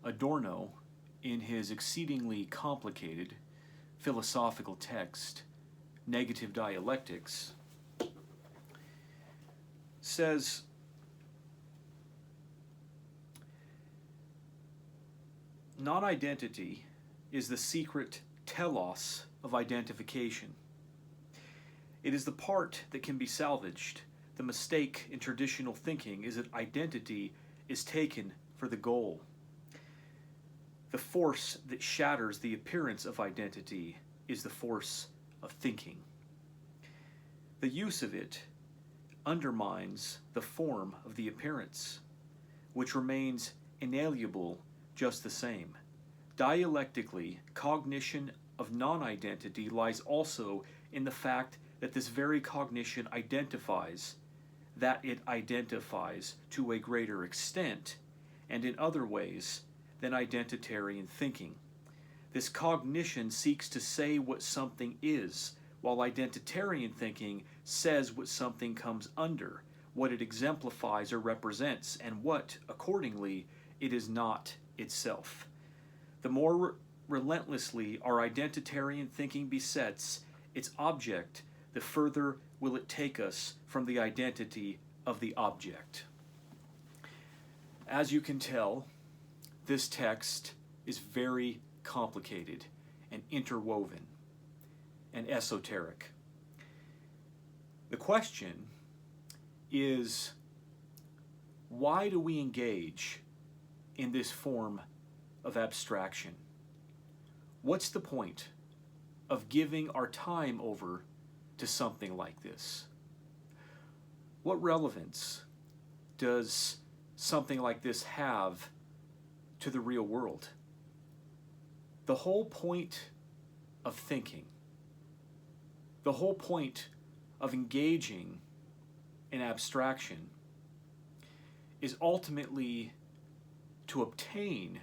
Adorno, in his exceedingly complicated philosophical text, Negative Dialectics, says, non-identity is the secret telos of identification. It is the part that can be salvaged. The mistake in traditional thinking is that identity is taken for the goal. The force that shatters the appearance of identity is the force of thinking. The use of it undermines the form of the appearance, which remains inalienable just the same. Dialectically, cognition of non-identity lies also in the fact that this very cognition identifies that it identifies to a greater extent and in other ways than identitarian thinking. This cognition seeks to say what something is, while identitarian thinking says what something comes under, what it exemplifies or represents, and what, accordingly, it is not itself. The more relentlessly our identitarian thinking besets its object, the further will it take us from the identity of the object. As you can tell, this text is very complicated and interwoven and esoteric. The question is, why do we engage in this form of abstraction? What's the point of giving our time over to something like this? What relevance does something like this have to the real world? The whole point of thinking, the whole point of engaging in abstraction is ultimately to obtain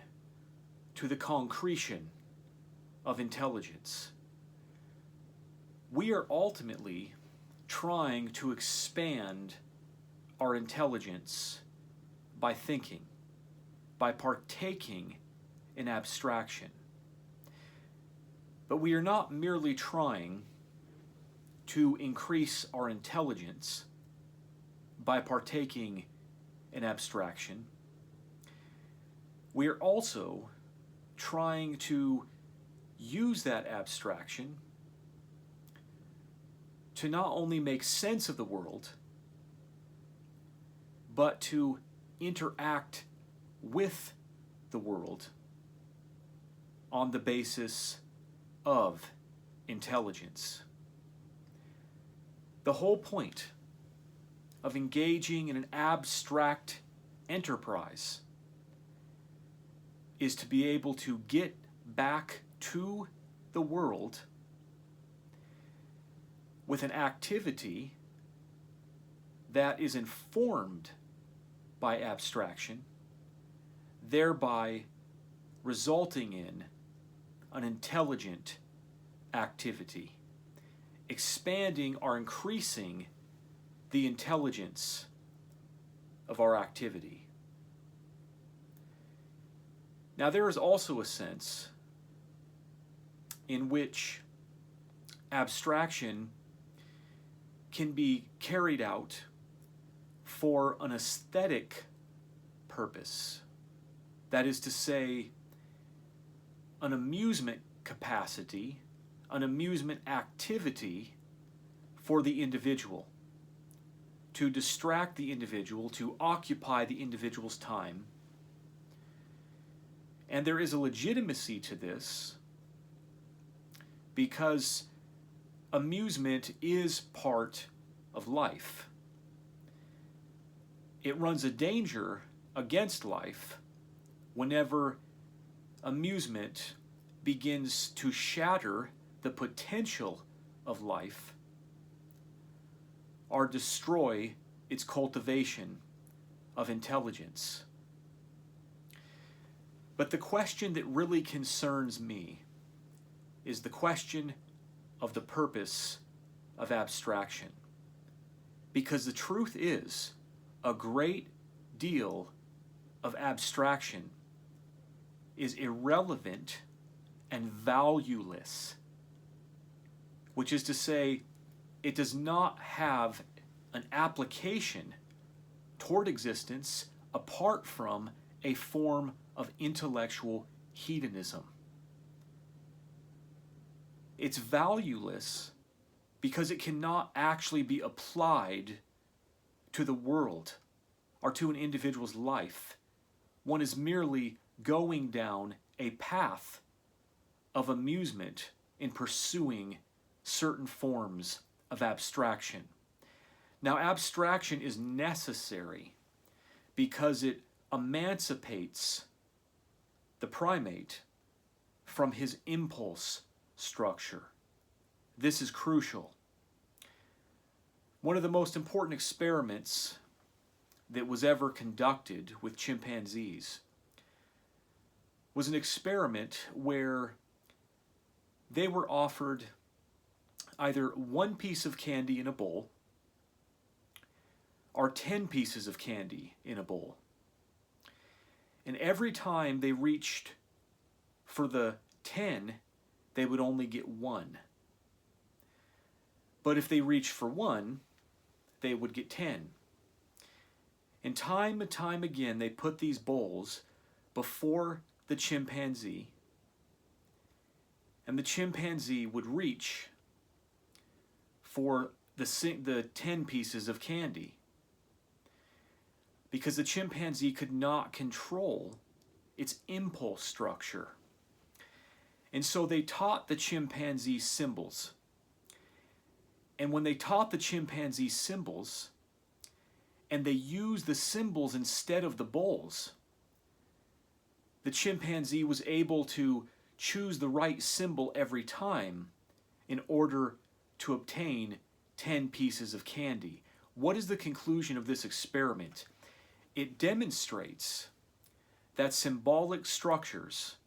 to the concretion of intelligence. We are ultimately trying to expand our intelligence by thinking, by partaking in abstraction. But we are not merely trying to increase our intelligence by partaking in abstraction. We are also trying to use that abstraction to not only make sense of the world, but to interact with the world on the basis of intelligence. The whole point of engaging in an abstract enterprise is to be able to get back to the world with an activity that is informed by abstraction, thereby resulting in an intelligent activity, expanding or increasing the intelligence of our activity. Now, there is also a sense in which abstraction can be carried out for an aesthetic purpose. That is to say, an amusement capacity, an amusement activity for the individual, to distract the individual, to occupy the individual's time. And there is a legitimacy to this because amusement is part of life. It runs a danger against life whenever amusement begins to shatter the potential of life or destroy its cultivation of intelligence. But the question that really concerns me is the question of the purpose of abstraction. Because the truth is, a great deal of abstraction is irrelevant and valueless, which is to say, it does not have an application toward existence apart from a form of intellectual hedonism. It's valueless because it cannot actually be applied to the world or to an individual's life. One is merely going down a path of amusement in pursuing certain forms of abstraction. Now, abstraction is necessary because it emancipates the primate from his impulse structure. This is crucial. One of the most important experiments that was ever conducted with chimpanzees was an experiment where they were offered either one piece of candy in a bowl or 10 pieces of candy in a bowl. And every time they reached for the 10, they would only get one. But if they reached for one, they would get 10. And time again, they put these bowls before the chimpanzee, and the chimpanzee would reach for the 10 pieces of candy, because the chimpanzee could not control its impulse structure. And so they taught the chimpanzee symbols. And when they taught the chimpanzee symbols, and they used the symbols instead of the bowls, the chimpanzee was able to choose the right symbol every time in order to obtain 10 pieces of candy. What is the conclusion of this experiment? It demonstrates that symbolic structures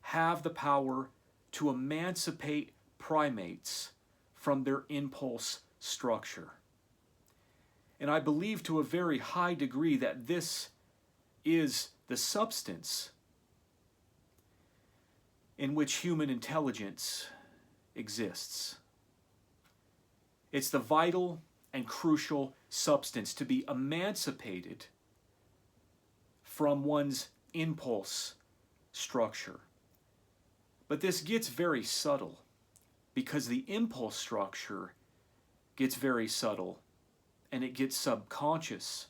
have the power to emancipate primates from their impulse structure. And I believe to a very high degree that this is the substance in which human intelligence exists. It's the vital and crucial substance to be emancipated from one's impulse structure. But this gets very subtle because the impulse structure gets very subtle and it gets subconscious.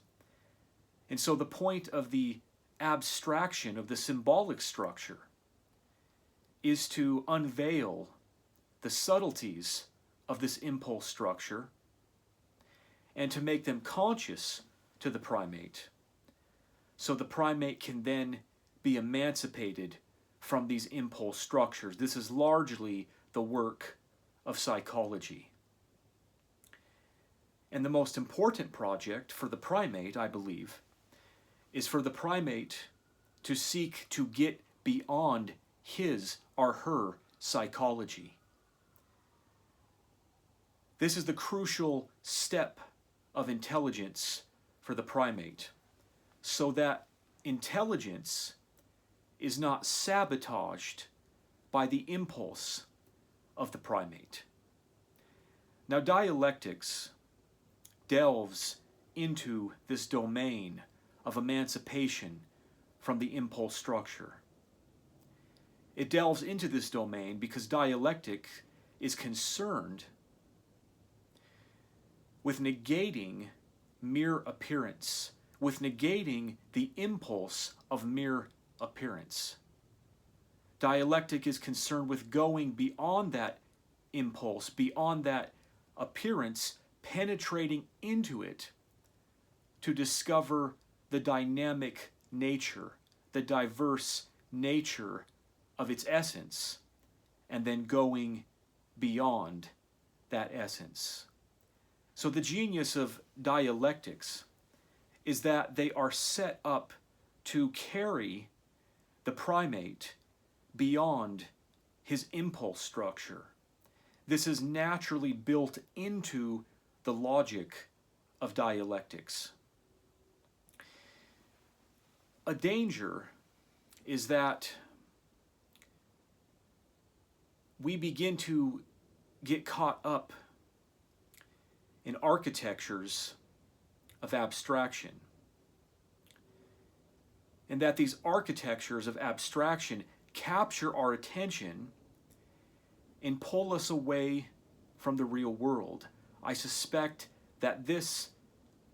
And so the point of the abstraction of the symbolic structure is to unveil the subtleties of this impulse structure and to make them conscious to the primate, so the primate can then be emancipated from these impulse structures. This is largely the work of psychology. And the most important project for the primate, I believe, is for the primate to seek to get beyond his or her psychology. This is the crucial step of intelligence for the primate, so that intelligence is not sabotaged by the impulse of the primate. Now, dialectics delves into this domain of emancipation from the impulse structure. It delves into this domain because dialectic is concerned with negating mere appearance, with negating the impulse of mere appearance. Dialectic is concerned with going beyond that impulse, beyond that appearance, penetrating into it to discover the dynamic nature, the diverse nature of its essence, and then going beyond that essence. So the genius of dialectics is that they are set up to carry the primate beyond his impulse structure. This is naturally built into the logic of dialectics. A danger is that we begin to get caught up in architectures of abstraction. And that these architectures of abstraction capture our attention and pull us away from the real world. I suspect that this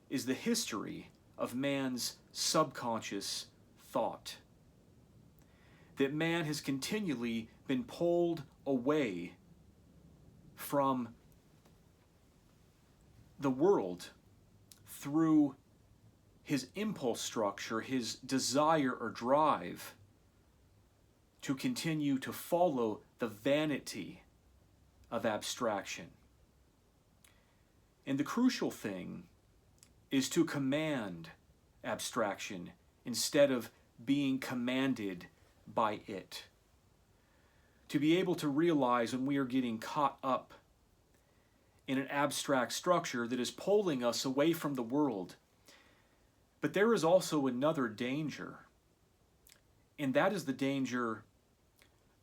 is the history of man's subconscious thought. That man has continually been pulled away from the world through his impulse structure, his desire or drive to continue to follow the vanity of abstraction. And the crucial thing is to command abstraction instead of being commanded by it. To be able to realize when we are getting caught up in an abstract structure that is pulling us away from the world. But there is also another danger, and that is the danger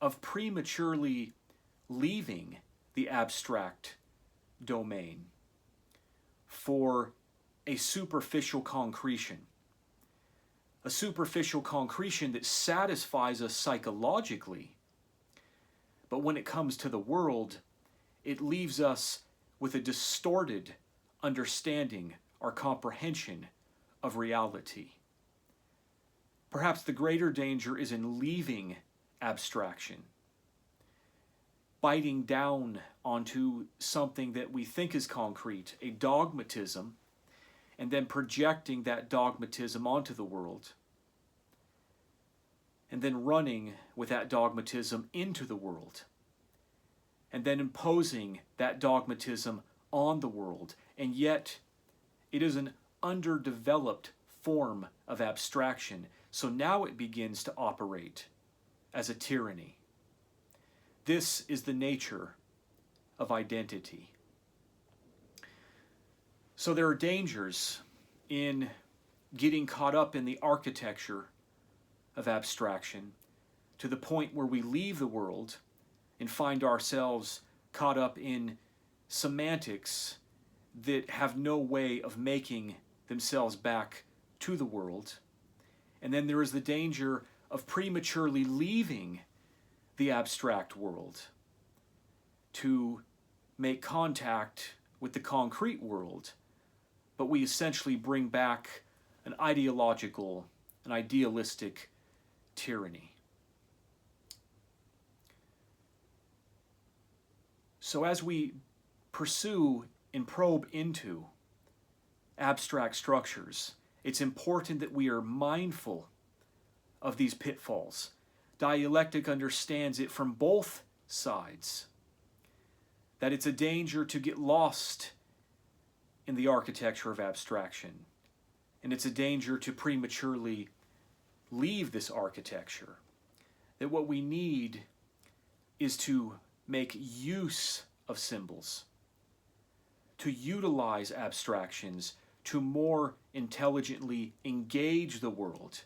of prematurely leaving the abstract domain for a superficial concretion. A superficial concretion that satisfies us psychologically, but when it comes to the world, it leaves us with a distorted understanding or comprehension of reality. Perhaps the greater danger is in leaving abstraction, biting down onto something that we think is concrete, a dogmatism, and then projecting that dogmatism onto the world, and then running with that dogmatism into the world, and then imposing that dogmatism on the world. And yet, it is an underdeveloped form of abstraction, so now it begins to operate as a tyranny. This is the nature of identity. So there are dangers in getting caught up in the architecture of abstraction to the point where we leave the world and find ourselves caught up in semantics that have no way of making themselves back to the world. And then there is the danger of prematurely leaving the abstract world to make contact with the concrete world, but we essentially bring back an ideological, an idealistic tyranny. So as we pursue and probe into abstract structures, it's important that we are mindful of these pitfalls. Dialectic understands it from both sides, that it's a danger to get lost in the architecture of abstraction, and it's a danger to prematurely leave this architecture. That what we need is to make use of symbols, to utilize abstractions to more intelligently engage the world,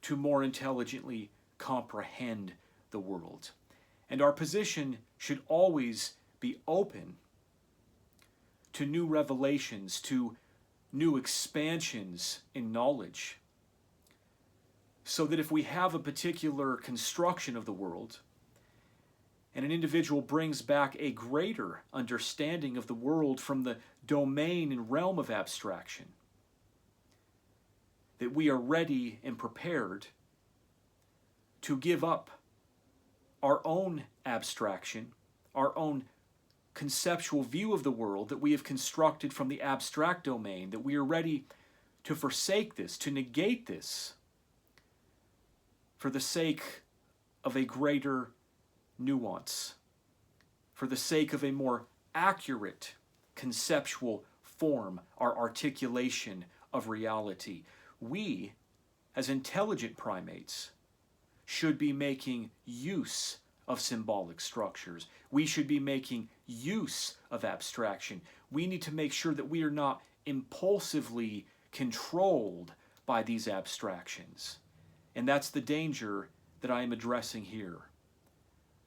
to more intelligently comprehend the world. And our position should always be open to new revelations, to new expansions in knowledge. So that if we have a particular construction of the world, and an individual brings back a greater understanding of the world from the domain and realm of abstraction, that we are ready and prepared to give up our own abstraction, our own conceptual view of the world that we have constructed from the abstract domain, that we are ready to forsake this, to negate this, for the sake of a greater nuance, for the sake of a more accurate conceptual form, our articulation of reality. We, as intelligent primates, should be making use of symbolic structures. We should be making use of abstraction. We need to make sure that we are not impulsively controlled by these abstractions. And that's the danger that I am addressing here.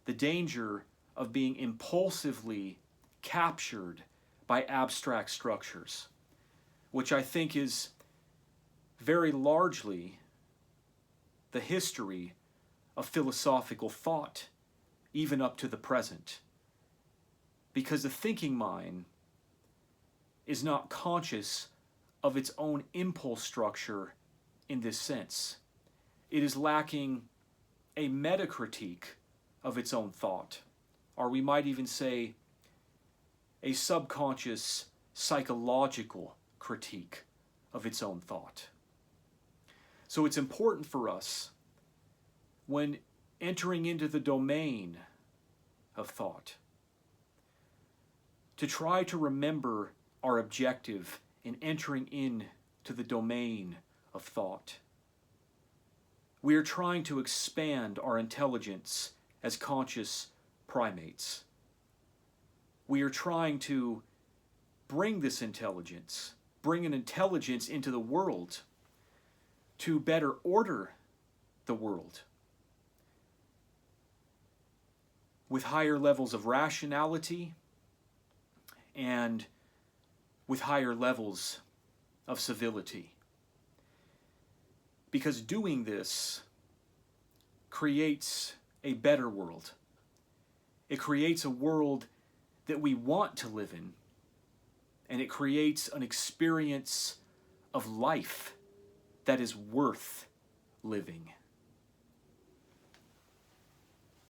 The danger of being impulsively captured by abstract structures, which I think is very largely the history of philosophical thought, even up to the present. Because the thinking mind is not conscious of its own impulse structure in this sense. It is lacking a metacritique of its own thought, or we might even say a subconscious psychological critique of its own thought. So it's important for us, when entering into the domain of thought, to try to remember our objective in entering into the domain of thought. We are trying to expand our intelligence as conscious primates. We are trying to bring this intelligence, bring an intelligence into the world to better order the world with higher levels of rationality and with higher levels of civility. Because doing this creates a better world. It creates a world that we want to live in, and it creates an experience of life that is worth living.